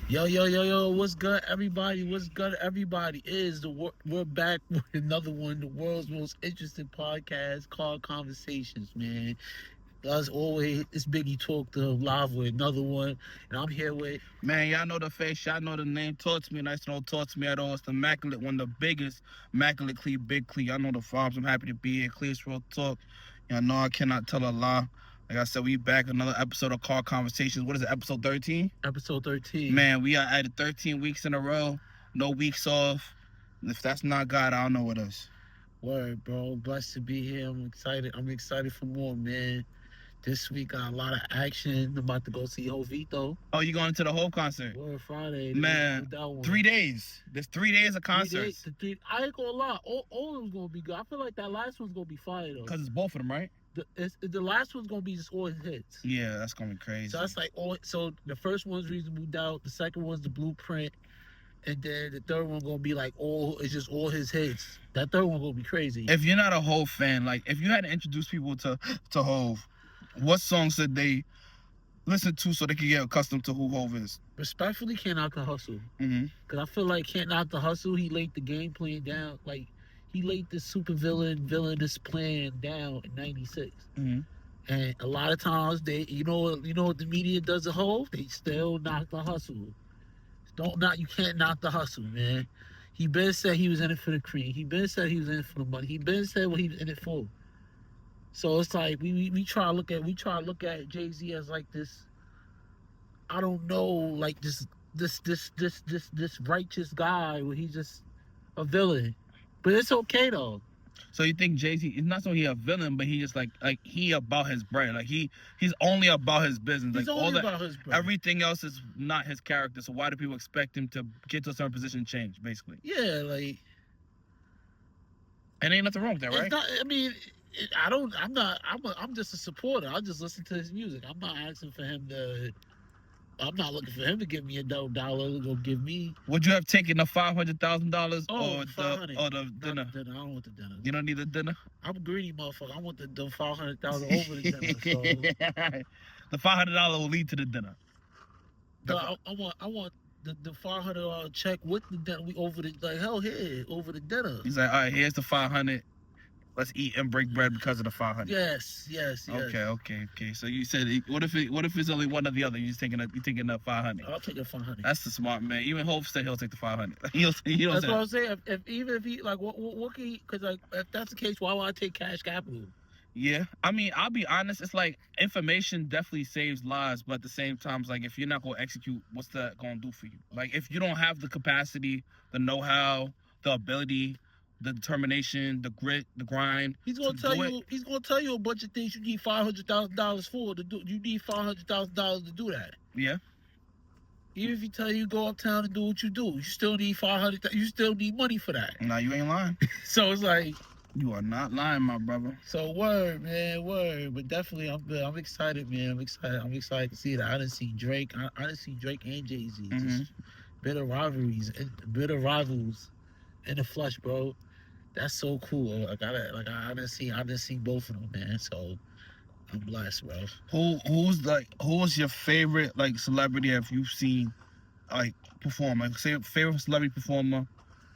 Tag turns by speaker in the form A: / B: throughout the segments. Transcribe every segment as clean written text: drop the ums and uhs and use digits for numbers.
A: Yo, what's good, everybody? What's good, everybody? We're back with another one, the world's most interesting podcast called Conversations, man. As always, it's Biggie Talk to live with another one, and I'm here with
B: Man, y'all know the face, y'all know the name. Talk to me, nice don't talk to me at all. It's the Immaculate, one of the biggest Immaculate Clee, Big Clee. Y'all know the vibes. I'm happy to be here. Clear's real talk. Y'all know I cannot tell a lie. Like I said, we back another episode of Car Conversations. What is it, episode 13?
A: episode 13.
B: Man, we are at it 13 weeks in a row. No weeks off. If that's not God, I don't know what is.
A: Word, bro. Blessed to be here. I'm excited. I'm excited for more, man. This week got a lot of action. I'm about to go see Jovito.
B: Oh, you going to the whole concert?
A: Word, Friday.
B: Man, 3 days. There's 3 days of
A: 3
B: concerts.
A: days. I ain't gonna lie. All of them's gonna be good. I feel like that last one's gonna be fire though.
B: Because it's both of them, right?
A: The last one's gonna be just all his hits.
B: Yeah, that's gonna be crazy.
A: So that's like so the first one's Reasonable Doubt, the second one's The Blueprint, and then the third one gonna be like it's just all his hits. That third one gonna be crazy.
B: If you're not a Hove fan, like if you had to introduce people to Hove, what songs should they listen to so they can get accustomed to who Hove is?
A: Respectfully, Can't Knock the Hustle.
B: Mm-hmm.
A: Cause I feel like Can't Knock the Hustle, he laid the game plan down. Like he laid the villainous plan down in '96.
B: Mm-hmm.
A: And a lot of times you know what the media does at Hove? They still knock the hustle. You can't knock the hustle, man. He been said he was in it for the cream. He been said he was in it for the money. He been said what he was in it for. So it's like we try to look at Jay-Z as like this, I don't know, like this righteous guy where he's just a villain. But it's okay though.
B: So you think Jay-Z is not so he a villain, but he just like he about his bread. Like he's only about his business.
A: He's
B: like
A: only
B: all that,
A: about his bread.
B: Everything else is not his character. So why do people expect him to get to a certain position and change? Basically.
A: Yeah, like.
B: And ain't nothing wrong with that, right?
A: I'm just a supporter. I just listen to his music. I'm not asking for him to. I'm not looking for him to give me a dollar to go give me.
B: Would you have taken the $500,000
A: or
B: the dinner?
A: I don't want the dinner.
B: You don't need the dinner.
A: I'm a greedy motherfucker. I want the $500,000 over the dinner. So.
B: The $500 will lead to the dinner.
A: I want the $500 check with the dinner. We over the over the dinner.
B: He's like, all right, here's the 500. Let's eat and break bread because of the 500.
A: Yes.
B: Okay. So you said, what if it's only one or the other? You taking the 500?
A: I'll take the 500.
B: That's the smart man. Even Hope said he'll take the 500.
A: That's what I'm saying. If he like what can he? Because like if that's the case, why would I take cash capital?
B: Yeah, I mean, I'll be honest. It's like information definitely saves lives, but at the same time, it's like if you're not gonna execute, what's that gonna do for you? Like if you don't have the capacity, the know-how, the ability, the determination, the grit, the grind.
A: He's gonna tell you a bunch of things you need $500,000 for to do. You need $500,000 to do that.
B: Yeah.
A: Even if he tell you go uptown and do what you do, you still need $500,000. You still need money for that.
B: Nah, you ain't lying.
A: So it's like
B: you are not lying, my brother.
A: So word, man, word. But definitely, I'm excited, man. I'm excited to see that. I didn't see Drake. I didn't see Drake and Jay-Z.
B: Mm-hmm.
A: Just bitter rivals in the flesh, bro. That's so cool. I didn't see both of them, man. So I'm blessed, bro.
B: Who's your favorite like celebrity have you seen like perform? Like say favorite celebrity performer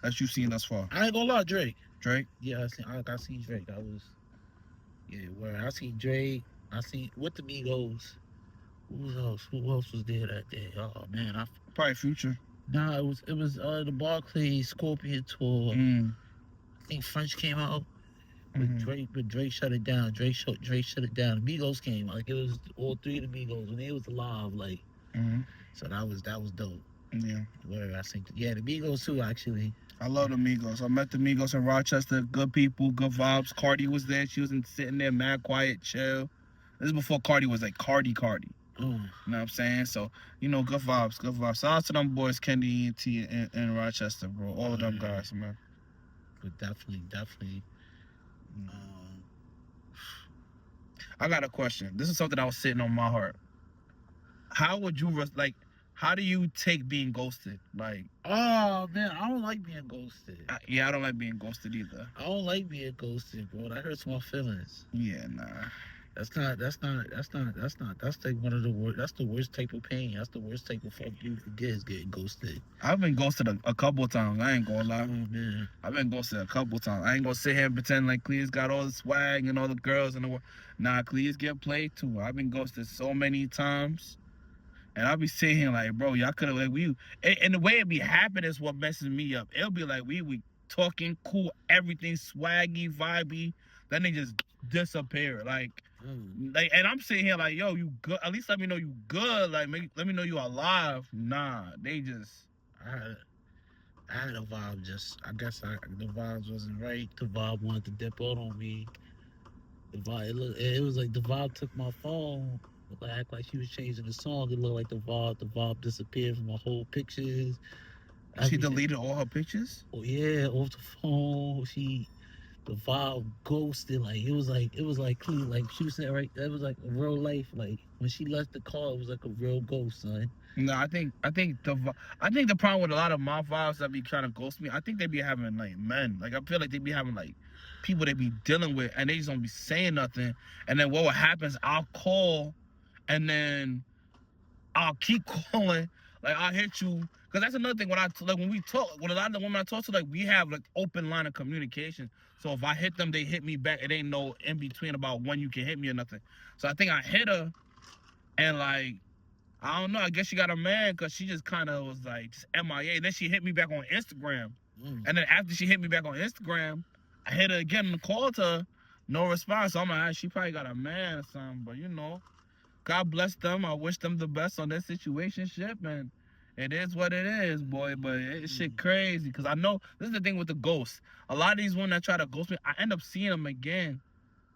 B: that you've seen thus far?
A: I ain't gonna lie, Drake.
B: Drake?
A: Yeah, I seen Drake. I seen Drake. I seen with the Migos. Who else was there that day? Oh man,
B: probably Future.
A: Nah, it was the Barclays Scorpion tour. I think French came out. But Drake shut it down. Drake shut it down. The Migos came. Like it was all three of the Migos when they was alive. Like, so that was dope.
B: Yeah.
A: Where I think the Migos too actually.
B: I love the Migos. I met the Migos in Rochester. Good people, good vibes. Cardi was there. She was sitting there, mad quiet, chill. This is before Cardi was like Cardi. You know what I'm saying? So, good vibes. Shout out to them boys, Kenny and T in Rochester, bro. All of them guys, man.
A: But definitely.
B: I got a question. This is something that was sitting on my heart. How would you how do you take being ghosted? Like,
A: oh man, I don't like being ghosted.
B: I don't like being ghosted either.
A: I don't like being ghosted, bro. That hurts my feelings.
B: Yeah, nah.
A: That's like one of the worst. That's the worst type of pain. That's the worst type of fuck you could get is getting ghosted.
B: I've been ghosted a couple times. I ain't gonna lie.
A: Oh man,
B: I've been ghosted a couple times. I ain't gonna sit here and pretend like Cleus got all the swag and all the girls in the world. Nah, Cleus get played too. I've been ghosted so many times. And I'll be sitting here like, bro, y'all could have, like, and the way it be happening is what messes me up. It'll be like, we talking cool, everything swaggy, vibey, then they just disappear. Like, and I'm sitting here like, yo, you good? At least let me know you good. Like, let me know you alive. Nah, they just.
A: I had a vibe I guess the vibes wasn't right. The vibe wanted to dip out on me. The vibe, it was like the vibe took my phone. Act like she was changing the song. It looked like the vibe disappeared from my whole pictures.
B: She deleted all her pictures?
A: Oh yeah, off the phone. The vibe ghosted. Like it was like clean. Like she was saying, right? That was like real life. Like when she left the car, it was like a real ghost, son.
B: No, I think the problem with a lot of my vibes that be trying to ghost me, I think they be having like men. Like I feel like they be having like people they be dealing with, and they just don't be saying nothing. And then what happens? I'll call. And then I'll keep calling, like I'll hit you, cause that's another thing. When we talk, when a lot of the women I talk to, like we have like open line of communication. So if I hit them, they hit me back. It ain't no in between about when you can hit me or nothing. So I think I hit her, and like I don't know. I guess she got a man, cause she just kind of was like just MIA. Then she hit me back on Instagram, and then after she hit me back on Instagram, I hit her again and called her, no response. So I'm like, she probably got a man or something, but you know. God bless them. I wish them the best on their situation, and it is what it is, boy. But it's shit crazy, because I know this is the thing with the ghosts. A lot of these women that try to ghost me, I end up seeing them again,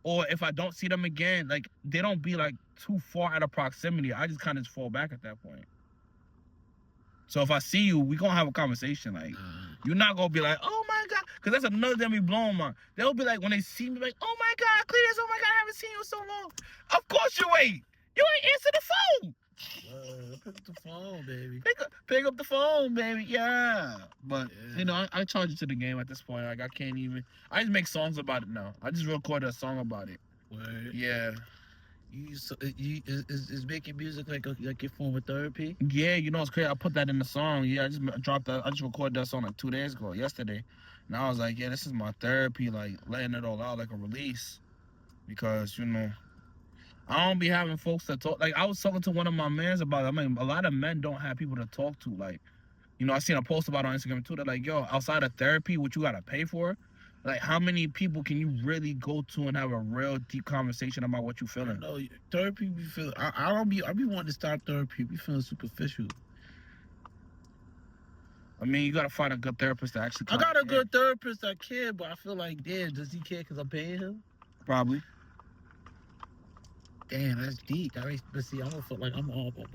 B: or if I don't see them again, like they don't be like too far out of proximity. I just kind of fall back at that point. So if I see you, we gonna have a conversation. Like you're not gonna be like, oh my God, because that's another thing we blowing my. They'll be like when they see me, like, oh my God, Cletus, oh my God, I haven't seen you in so long. Of course you ain't. You ain't answer the phone.
A: Pick up the phone, baby.
B: Pick up the phone, baby. Yeah. But, you know, I charge it to the game at this point. Like, I can't even. I just make songs about it now. I just recorded a song about it.
A: Word.
B: Yeah.
A: Is making music like your form of therapy?
B: Yeah, you know, it's crazy. I put that in the song. Yeah, I just recorded that song like 2 days ago, yesterday. And I was like, yeah, this is my therapy, like, letting it all out, like a release. Because, you know, I don't be having folks to talk. Like, I was talking to one of my mans about it. I mean, a lot of men don't have people to talk to. Like, you know, I seen a post about it on Instagram too. They're like, yo, outside of therapy, what you got to pay for? Like, how many people can you really go to and have a real deep conversation about what you feeling?
A: No, therapy, be feel. I be wanting to start therapy. Be feeling superficial.
B: I mean, you got to find a good therapist that actually
A: I got a good therapist that care, but I feel like, damn, does he care because I'm paying him?
B: Probably.
A: Damn, that's deep. But see, we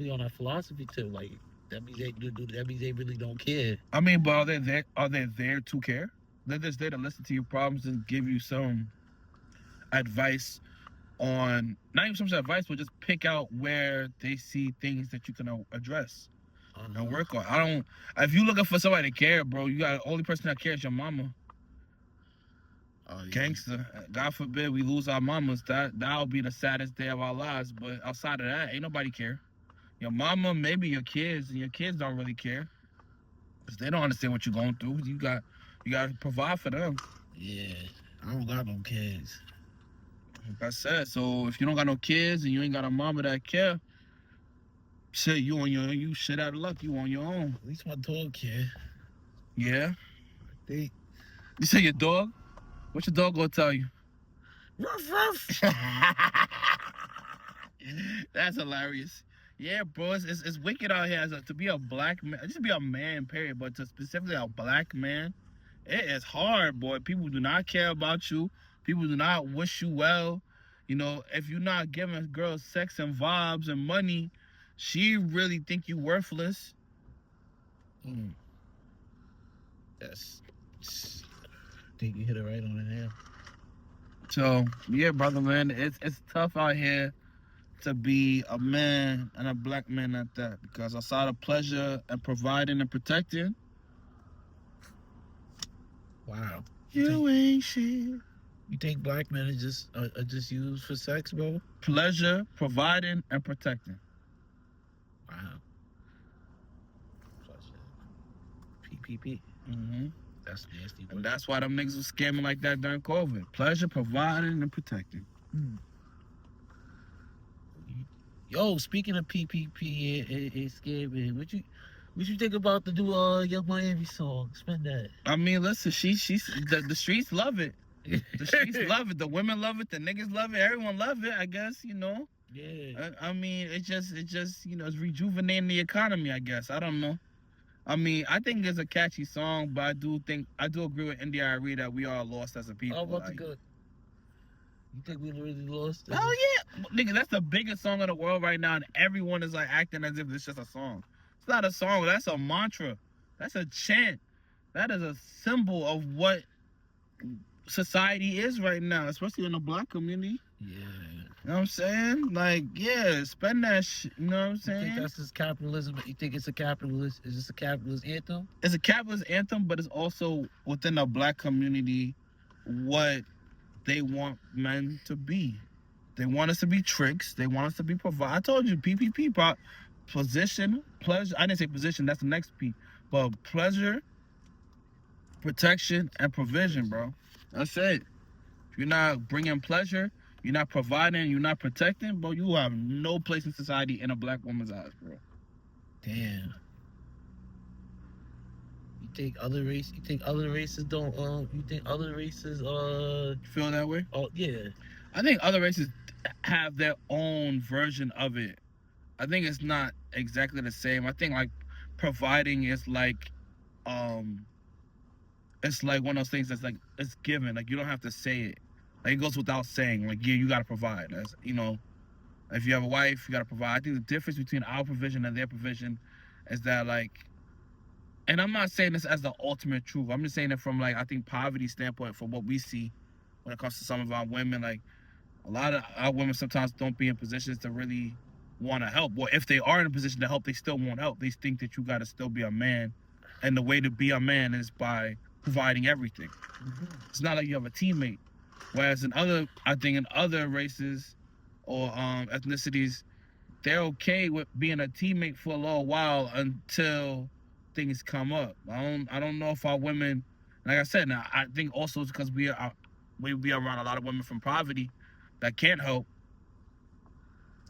A: on that philosophy too. Like that means they really don't care.
B: I mean, but are they there to care? They're just there to listen to your problems and give you some advice on, not even some advice, but just pick out where they see things that you can address and work on. If you looking for somebody to care, bro, you got the only person that cares your mama. Gangster. God forbid we lose our mamas. That'll be the saddest day of our lives. But outside of that, ain't nobody care. Your mama, maybe your kids, and your kids don't really care, because they don't understand what you're going through. You got to provide for them.
A: Yeah, I don't got no kids.
B: Like I said, so if you don't got no kids and you ain't got a mama that care, shit, you shit out of luck. You on your own.
A: At least my dog care.
B: Yeah. You say your dog? What your dog gonna tell you?
A: Ruff, ruff.
B: That's hilarious. Yeah, bro, it's wicked out here to be a black man. Just be a man, period. But to specifically a black man, it is hard, boy. People do not care about you. People do not wish you well. You know, if you're not giving girls sex and vibes and money, she really think you worthless.
A: Yes. I think you hit it right on the nail.
B: So yeah, brother, man, it's tough out here to be a man, and a black man at that, because outside of pleasure and providing and protecting,
A: wow,
B: you ain't shit.
A: You think black men are just used for sex, bro?
B: Pleasure, providing, and protecting.
A: Wow. PPP.
B: Mm-hmm.
A: That's nasty.
B: And that's why them niggas was scamming like that during COVID. Pleasure, providing, and protecting.
A: Yo, speaking of PPP and scamming, what you think about the new Young Miami song? Spend that.
B: I mean, listen, the streets love it. The streets love it. The women love it. The niggas love it. Everyone love it. I guess
A: Yeah.
B: I mean, it just it's rejuvenating the economy. I guess I don't know. I mean, I think it's a catchy song, but I do agree with India.Arie that we are lost as a people.
A: How about the good? You think we really lost?
B: Oh yeah, nigga, that's the biggest song in the world right now, and everyone is like acting as if it's just a song. It's not a song. That's a mantra. That's a chant. That is a symbol of what society is right now, especially in the black community.
A: Yeah.
B: You know what I'm saying? Like, yeah, spend that shit. You know what I'm saying?
A: You think that's just capitalism? You think it's a capitalist? Is this a capitalist anthem?
B: It's a capitalist anthem, but it's also within the black community what they want men to be. They want us to be tricks. They want us to be provide. I told you, PPP, position, pleasure. I didn't say position. That's the next P. But pleasure, protection, and provision, bro. That's it. If you're not bringing pleasure, you're not providing, you're not protecting, bro, you have no place in society in a black woman's eyes, bro.
A: Damn. You think other races don't you think other races
B: feel that way?
A: Oh yeah.
B: I think other races have their own version of it. I think it's not exactly the same. I think like providing is like it's like one of those things that's like it's given. Like you don't have to say it. Like it goes without saying. Like yeah, you gotta provide. That's, if you have a wife, you gotta provide. I think the difference between our provision and their provision is that like, and I'm not saying this as the ultimate truth. I'm just saying it from like I think poverty standpoint, from what we see when it comes to some of our women. Like a lot of our women sometimes don't be in positions to really want to help. Or if they are in a position to help, they still won't help. They think that you gotta still be a man, and the way to be a man is by providing everything. Mm-hmm. It's not like you have a teammate. Whereas in other races or ethnicities, they're okay with being a teammate for a little while until things come up. I don't know if our women, like I said, now I think also it's because we be around a lot of women from poverty that can't help.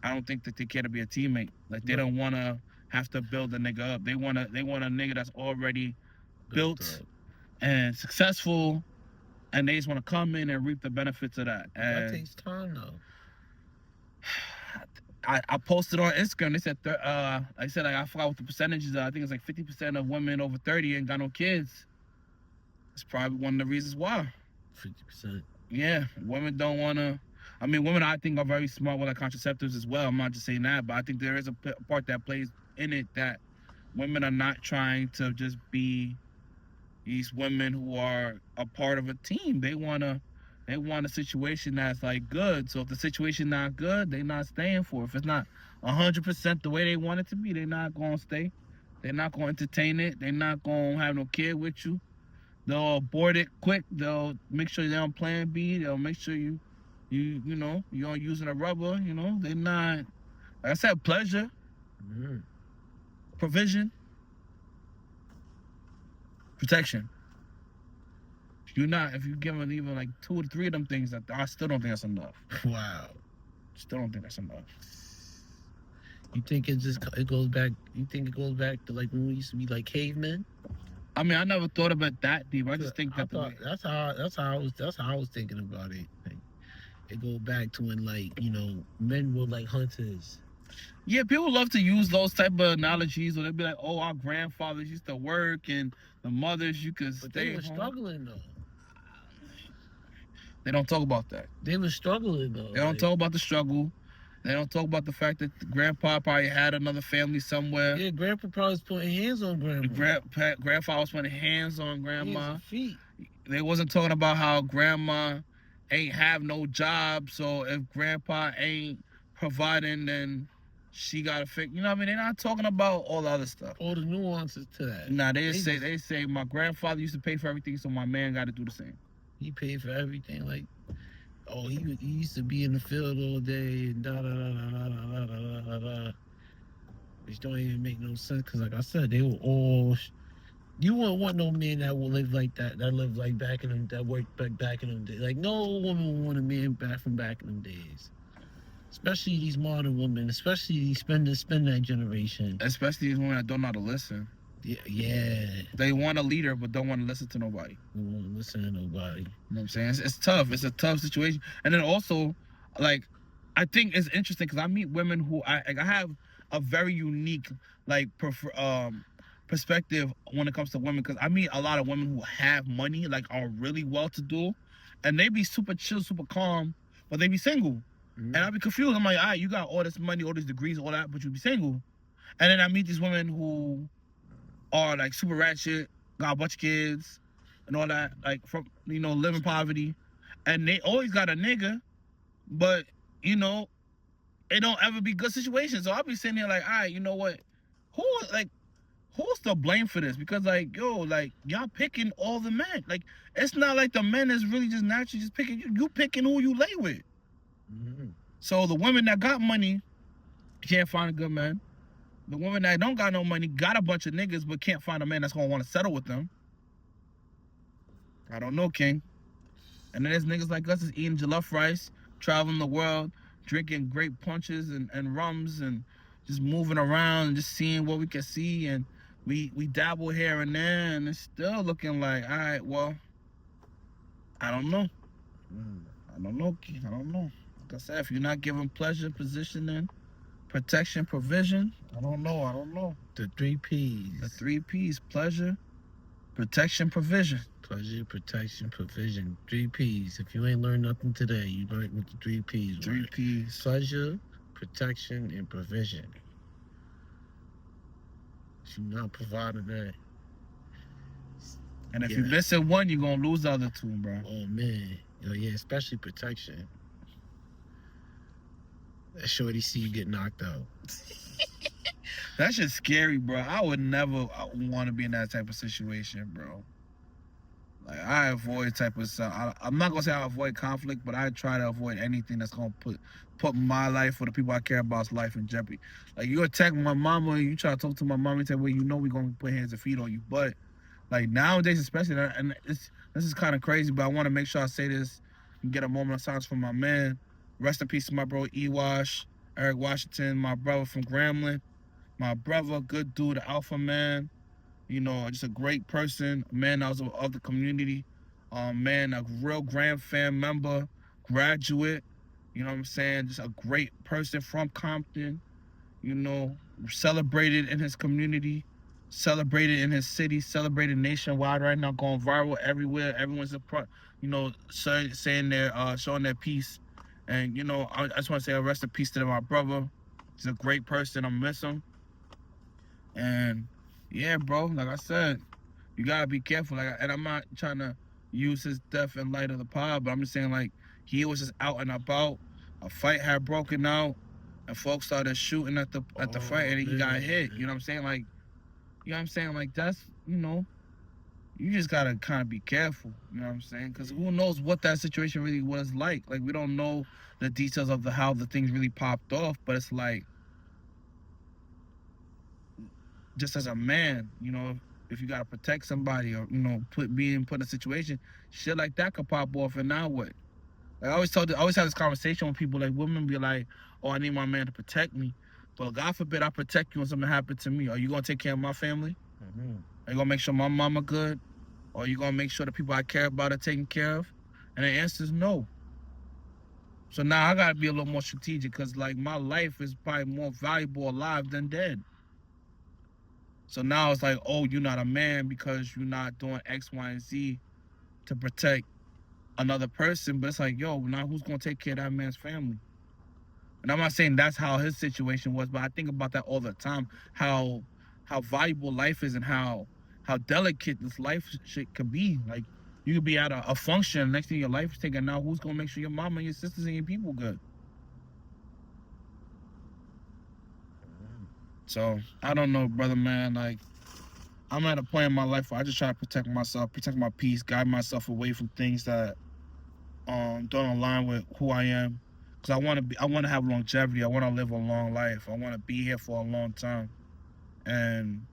B: I don't think that they care to be a teammate. Like they don't want to have to build a nigga up. They want a nigga that's already built and successful, and they just want to come in and reap the benefits of that. And
A: that takes time, though.
B: I posted on Instagram. They said, I forgot what the percentages are. I think it's like 50% of women over 30 ain't got no kids. It's probably one of the reasons why.
A: 50%.
B: Yeah, women don't want to. I mean, women I think are very smart with like contraceptives as well. I'm not just saying that, but I think there is a part that plays in it that women are not trying to just be these women who are a part of a team. They want a situation that's like good. So if the situation not good, they not staying for it. If it's not 100% the way they want it to be, they're not gonna stay. They're not gonna entertain it. They're not gonna have no kid with you. They'll abort it quick. They'll make sure they're on plan B. They'll make sure you aren't using a rubber. They're not. Like I said, pleasure, provision, protection. If you give them even like 2 or 3 of them things, I still don't think that's enough.
A: Wow.
B: Still don't think that's enough.
A: You think it goes back? You think it goes back to like when we used to be like cavemen?
B: I mean, I never thought about that deep. I just think that's
A: how I was thinking about it. Like, it goes back to when men were like hunters.
B: Yeah, people love to use those type of analogies, or they'll be like, "Oh, our grandfathers used to work, and the mothers you could
A: but
B: stay."
A: They were struggling though.
B: They don't talk about that.
A: They were struggling though.
B: They don't talk about the struggle. They don't talk about the fact that grandpa probably had another family somewhere.
A: Yeah, grandpa probably was putting hands on grandma.
B: Grandpa was putting hands on grandma.
A: Hands and feet.
B: They wasn't talking about how grandma ain't have no job, so if grandpa ain't providing, then she gotta fix. You know what I mean? They're not talking about all the other stuff.
A: All the nuances to that.
B: Nah, they say my grandfather used to pay for everything, so my man got to do the same.
A: He paid for everything. Like, oh, he used to be in the field all day and da da da da da da da da da. Which don't even make no sense because, like I said, they were all. You wouldn't want no man that will live like that. That lived like back in them. That worked back in them days. Like no woman would want a man back in them days. Especially these modern women. Especially these spend that generation.
B: Especially these women that don't know how to listen.
A: Yeah.
B: They want a leader, but don't want to listen to nobody.
A: Don't want to listen to nobody.
B: You know what I'm saying? It's tough. It's a tough situation. And then also, like, I think it's interesting because I meet women who I have a very unique perspective when it comes to women, because I meet a lot of women who have money, like are really well-to-do, and they be super chill, super calm, but they be single. And I be confused. I'm like, all right, you got all this money, all these degrees, all that, but you be single. And then I meet these women who are like super ratchet, got a bunch of kids, and all that, like from live in poverty, and they always got a nigga, but it don't ever be good situations. So I'll be sitting here like, all right, you know what? Who's to blame for this? Because y'all picking all the men. Like, it's not like the men is really just naturally just picking you picking who you lay with. Mm-hmm. So the women that got money can't find a good man. The women that don't got no money got a bunch of niggas but can't find a man that's gonna want to settle with them. I don't know, King. And then there's niggas like us that's eating jollof rice, traveling the world, drinking great punches and rums, and just moving around and just seeing what we can see, and we dabble here and there, and it's still looking like, all right, well, I don't know. I don't know, King. I don't know. Like I said, if you're not giving pleasure, positioning, protection, provision, I don't know.
A: The 3 P's.
B: The 3 P's: pleasure, protection, provision.
A: Pleasure, protection, provision. 3 P's. If you ain't learned nothing today, you learned what the 3 P's were.
B: 3 P's.
A: Pleasure, protection, and provision. If you're not providing that.
B: And if you're missing one, you're going to lose the other two, bro.
A: Oh, man. Yeah, especially protection. That shorty see you get knocked out.
B: That shit's scary, bro. I would never want to be in that type of situation, bro. Like, I avoid type of stuff. I'm not gonna say I avoid conflict, but I try to avoid anything that's gonna put my life or the people I care about's life in jeopardy. Like, you attack my mama, you try to talk to my mama and say, well, we gonna put hands and feet on you. But like nowadays, especially, and this is kind of crazy, but I want to make sure I say this and get a moment of silence from my man. Rest in peace to my bro E-Wash, Eric Washington, my brother from Grambling. My brother, good dude, alpha man. Just a great person, a man that was of the community, man, a real Grand Fam member, graduate, you know what I'm saying? Just a great person from Compton, celebrated in his community, celebrated in his city, celebrated nationwide right now, going viral everywhere. Everyone's saying their, showing their peace. And, I just want to say a rest in peace to my brother. He's a great person. I miss him. And yeah, bro, like I said, you gotta be careful. And I'm not trying to use his death in light of the pod, but I'm just saying, like, he was just out and about. A fight had broken out, and folks started shooting at the fight, and he got hit. You know what I'm saying? Like, that's, you just gotta kind of be careful. You know what I'm saying? Because who knows what that situation really was like? Like, we don't know the details of how the things really popped off, but it's like, just as a man, if you gotta protect somebody or being put in a situation, shit like that could pop off, and now what? Like, I always have this conversation with people. Like, women be like, "Oh, I need my man to protect me," but God forbid I protect you when something happened to me. Are you gonna take care of my family? Mm-hmm. Are you gonna make sure my mama good? Or are you gonna make sure the people I care about are taken care of? And the answer is no. So now I gotta be a little more strategic, because like my life is probably more valuable alive than dead. So now it's like, oh, you're not a man because you're not doing X, Y, and Z to protect another person. But it's like, yo, now who's going to take care of that man's family? And I'm not saying that's how his situation was, but I think about that all the time, how valuable life is and how delicate this life shit could be. Like, you could be at a function, next thing your life is taken. Now who's going to make sure your mama and your sisters and your people good? So, I don't know, brother, man. Like, I'm at a point in my life where I just try to protect myself, protect my peace, guide myself away from things that don't align with who I am. Cause I want to have longevity. I want to live a long life. I want to be here for a long time, and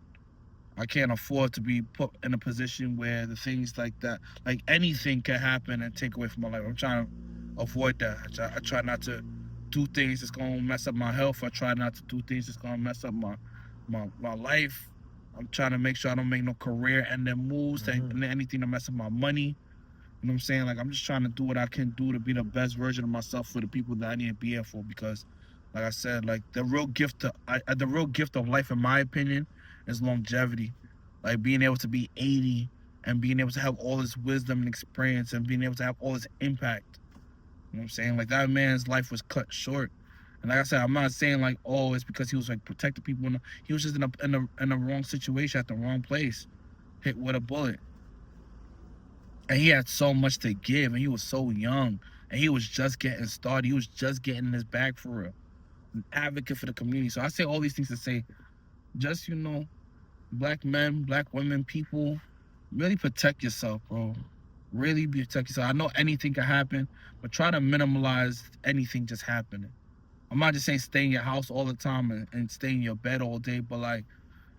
B: I can't afford to be put in a position where the things like that, like anything can happen and take away from my life. I'm trying to avoid that. I try not to do things that's gonna mess up my health. I try not to do things that's gonna mess up my life. I'm trying to make sure I don't make no career and then moves and anything to mess up my money. You know what I'm saying? Like, I'm just trying to do what I can do to be the best version of myself for the people that I need to be here for. Because, like I said, like the real gift of life, in my opinion, is longevity. Like being able to be 80 and being able to have all this wisdom and experience and being able to have all this impact. You know what I'm saying? Like, that man's life was cut short. And like I said, I'm not saying like, oh, it's because he was like protecting people. He was just in a wrong situation at the wrong place, hit with a bullet. And he had so much to give, and he was so young, and he was just getting started. He was just getting in his bag for real. An advocate for the community. So I say all these things to say, just, you know, black men, black women, people, really protect yourself, bro. Really protect yourself. I know anything can happen, but try to minimize anything just happening. I'm not just saying stay in your house all the time and stay in your bed all day, but like,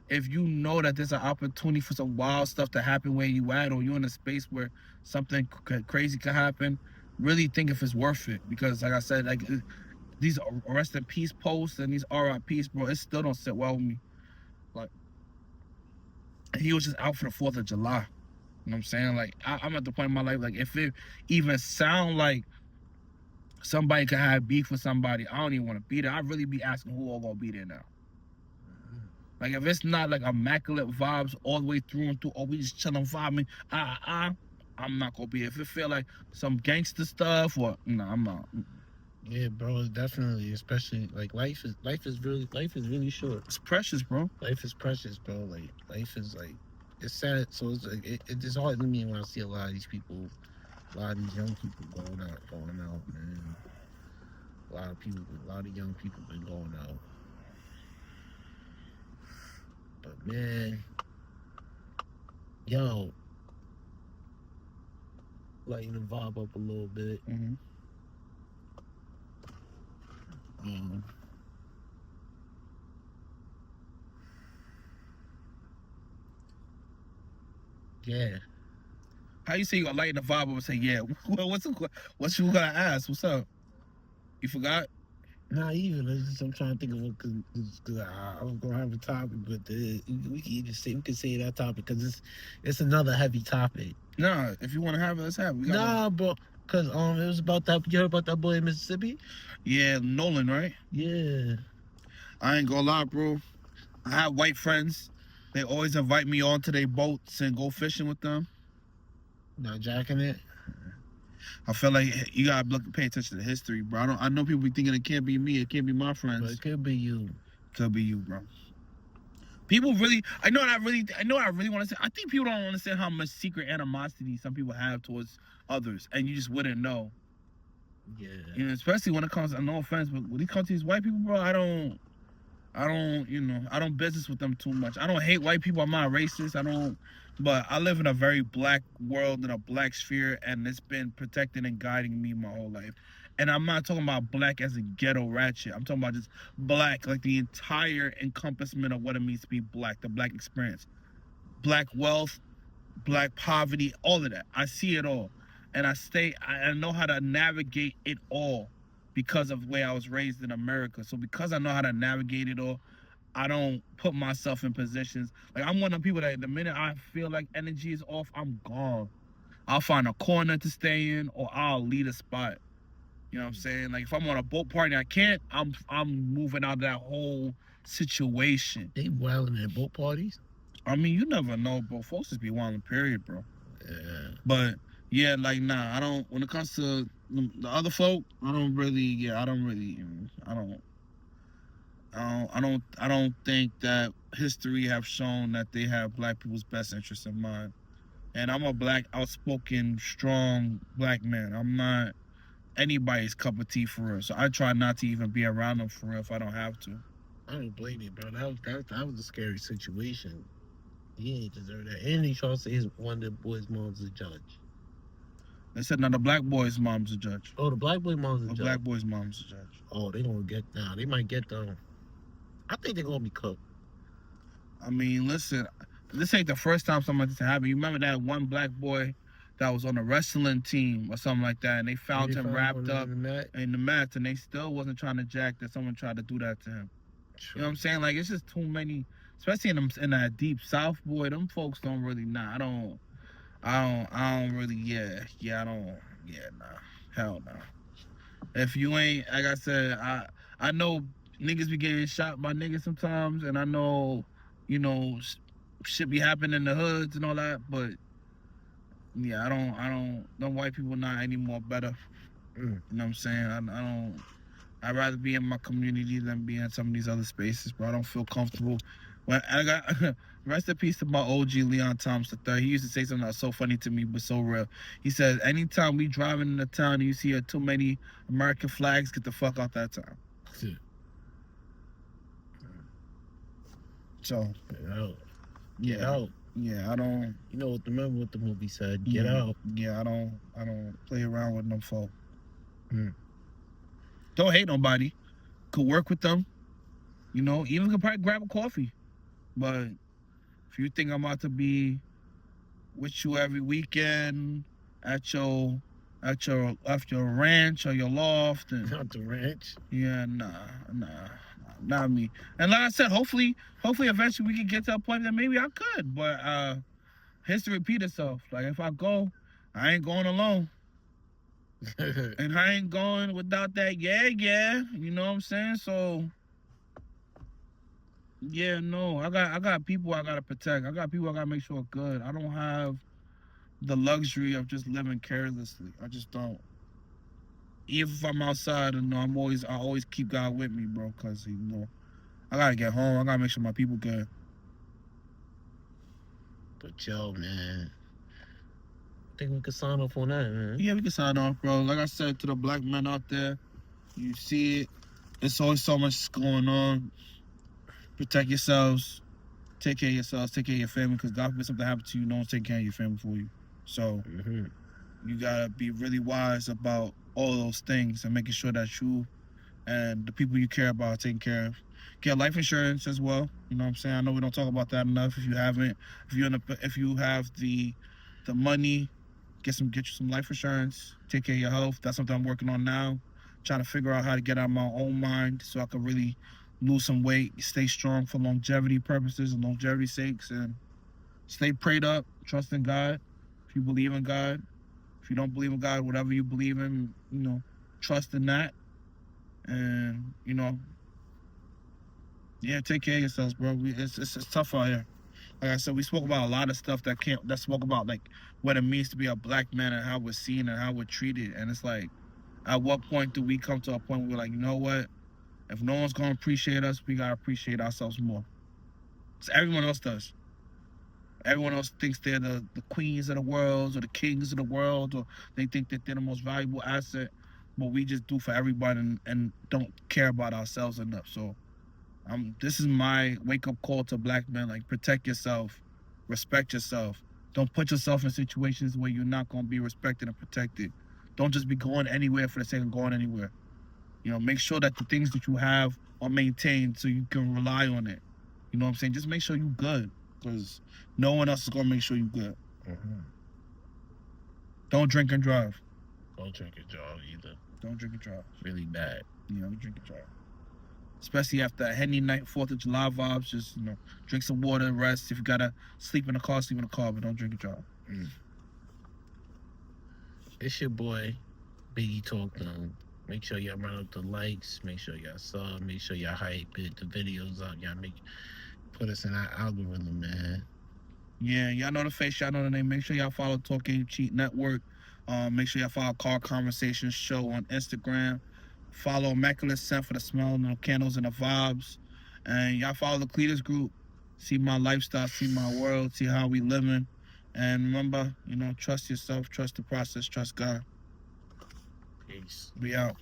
B: if you know that there's an opportunity for some wild stuff to happen where you at, or you're in a space where something crazy could happen, really think if it's worth it. Because like I said, like these rest in peace posts and these RIPs, bro, it still don't sit well with me. Like, he was just out for the 4th of July. You know what I'm saying? Like, I'm at the point in my life, like, if it even sound like somebody could have beef with somebody, I don't even want to be there. I really be asking who all gonna be there now. Like, if it's not like immaculate vibes all the way through and through, or we just chilling vibing, I'm not gonna be. If it feel like some gangster stuff, or no, I'm not.
A: Yeah, bro, definitely. Especially like life is really short.
B: It's precious, bro.
A: Life is precious, bro. Like life is like, it's sad. So it's like it's hard to me when I see a lot of these people, a lot of these young people going out, man. A lot of young people been going out. But man, yo, lighten the vibe up a little bit. Yeah.
B: How you say you gonna lighten the vibe up and say yeah? What's you gonna ask? What's up? You forgot?
A: Not even. I'm trying to think of what, because I was gonna have a topic, but we can say that topic because it's another heavy topic.
B: Nah, if you want to have it, let's have it.
A: Nah, bro, because it was about that. You heard about that boy in Mississippi?
B: Yeah, Nolan, right?
A: Yeah.
B: I ain't gonna lie, bro. I have white friends. They always invite me onto their boats and go fishing with them.
A: Not jacking it.
B: I feel like you gotta pay attention to history, bro. I know people be thinking it can't be me, it can't be my friends.
A: But it could be you.
B: Could be you, bro. People really, I know what I really want to say. I think people don't understand how much secret animosity some people have towards others, and you just wouldn't know.
A: Yeah.
B: You know, especially when it comes to, no offense, but when it comes to these white people, bro, I don't, you know, I don't business with them too much. I don't hate white people. I'm not racist. But I live in a very black world, in a black sphere, and it's been protecting and guiding me my whole life. And I'm not talking about black as a ghetto ratchet. I'm talking about just black, like the entire encompassment of what it means to be black, the black experience. Black wealth, black poverty, all of that. I see it all. And I know how to navigate it all because of the way I was raised in America. So because I know how to navigate it all, I don't put myself in positions. Like, I'm one of the people that the minute I feel like energy is off, I'm gone. I'll find a corner to stay in, or I'll lead a spot. You know what I'm saying? Like, if I'm on a boat party and I can't, I'm moving out of that whole situation.
A: They wilding at boat parties?
B: I mean, you never know, bro. Folks just be wilding, period, bro.
A: Yeah.
B: But yeah, like, nah, I don't. When it comes to the other folk, I don't think that history have shown that they have black people's best interests in mind. And I'm a black, outspoken, strong black man. I'm not anybody's cup of tea for real. So I try not to even be around them for real if I don't have to.
A: I don't blame you, bro. That was a scary situation.
C: He ain't deserve that. And he tried to say one of the boys' mom's a judge.
B: They said now the black boy's mom's a judge.
C: Oh, the black boy's mom's a judge.
B: The black boy's mom's a judge.
C: Oh, they gonna get down. They might get down. I think they're gonna be cooked.
B: I mean, listen, this ain't the first time something like this happened. You remember that one black boy that was on a wrestling team or something like that, and they found him wrapped up in the mat, and they still wasn't trying to jack that someone tried to do that to him. True. You know what I'm saying? Like, it's just too many, especially in that deep South, boy. Them folks don't really nah. I don't really nah. Hell no. If you ain't, like I said, I know niggas be getting shot by niggas sometimes, and I know, you know, shit be happening in the hoods and all that, but yeah, I don't them white people not any more better. You know what I'm saying? I'd rather be in my community than be in some of these other spaces, bro. I don't feel comfortable. When I got rest in peace to my OG Leon Thomas III. He used to say something that was so funny to me but so real. He said, anytime we driving in the town and you see too many American flags, get the fuck out that town.
C: Yeah.
B: So
C: get out. Get out.
B: Yeah, I don't.
C: You know, remember what the movie said? Get out.
B: Yeah, I don't play around with them folk. Don't hate nobody. Could work with them. You know, even could probably grab a coffee. But if you think I'm about to be with you every weekend at your ranch or your loft, and
C: not the ranch.
B: Yeah, nah, not me. And like I said, hopefully eventually we can get to a point that maybe I could. But history repeat itself. Like, if I go, I ain't going alone. And I ain't going without that yeah. You know what I'm saying? So yeah, no. I got people I gotta protect. I got people I gotta make sure are good. I don't have the luxury of just living carelessly. I just don't. Even if I'm outside, and I always keep God with me, bro, because you know, I gotta get home. I gotta make sure my people good.
C: But yo, man, I think we can sign off on that, man.
B: Yeah, we can sign off, bro. Like I said to the black men out there, you see it. It's always so much going on. Protect yourselves. Take care of yourselves. Take care of your family, because God forbid something happens to you, no one's taking care of your family for you. So you gotta be really wise about all those things and making sure that you and the people you care about are taken care of. Get life insurance as well. You know what I'm saying? I know we don't talk about that enough. If you haven't, if you have the money, get you some life insurance. Take care of your health. That's something I'm working on now. Trying to figure out how to get out of my own mind so I can really lose some weight, stay strong for longevity purposes and longevity sakes, and stay prayed up, trust in God. If you believe in God, if you don't believe in God, whatever you believe in, you know, trust in that. And, you know, yeah, take care of yourselves, bro. It's tough out here. Like I said, we spoke about a lot of stuff that spoke about, like, what it means to be a black man and how we're seen and how we're treated. And it's like, at what point do we come to a point where we're like, you know what? If no one's going to appreciate us, we got to appreciate ourselves more. So everyone else does. Everyone else thinks they're the queens of the world or the kings of the world, or they think that they're the most valuable asset. But we just do for everybody and don't care about ourselves enough. So this is my wake-up call to black men. Like, protect yourself. Respect yourself. Don't put yourself in situations where you're not going to be respected and protected. Don't just be going anywhere for the sake of going anywhere. You know, make sure that the things that you have are maintained so you can rely on it. You know what I'm saying? Just make sure you're good, because no one else is going to make sure you're good. Don't drink and drive.
C: Don't drink and drive either.
B: Don't drink and drive.
C: Really bad.
B: You know, drink and drive. Especially after a Henny night, 4th of July vibes, just, you know, drink some water and rest. If you got to sleep in the car, sleep in the car, but don't drink and drive.
C: It's your boy, Biggie Talking. Make sure y'all run up the likes. Make sure y'all sub. Make sure y'all hype it. The videos up. Y'all put us in our algorithm, man.
B: Yeah, y'all know the face. Y'all know the name. Make sure y'all follow Talk Game Cheat Network. Make sure y'all follow Car Conversations Show on Instagram. Follow Immaculate Scent for the smell and the candles and the vibes. And y'all follow the Cletus Group. See my lifestyle. See my world. See how we living. And remember, you know, trust yourself. Trust the process. Trust God.
C: Peace.
B: We out.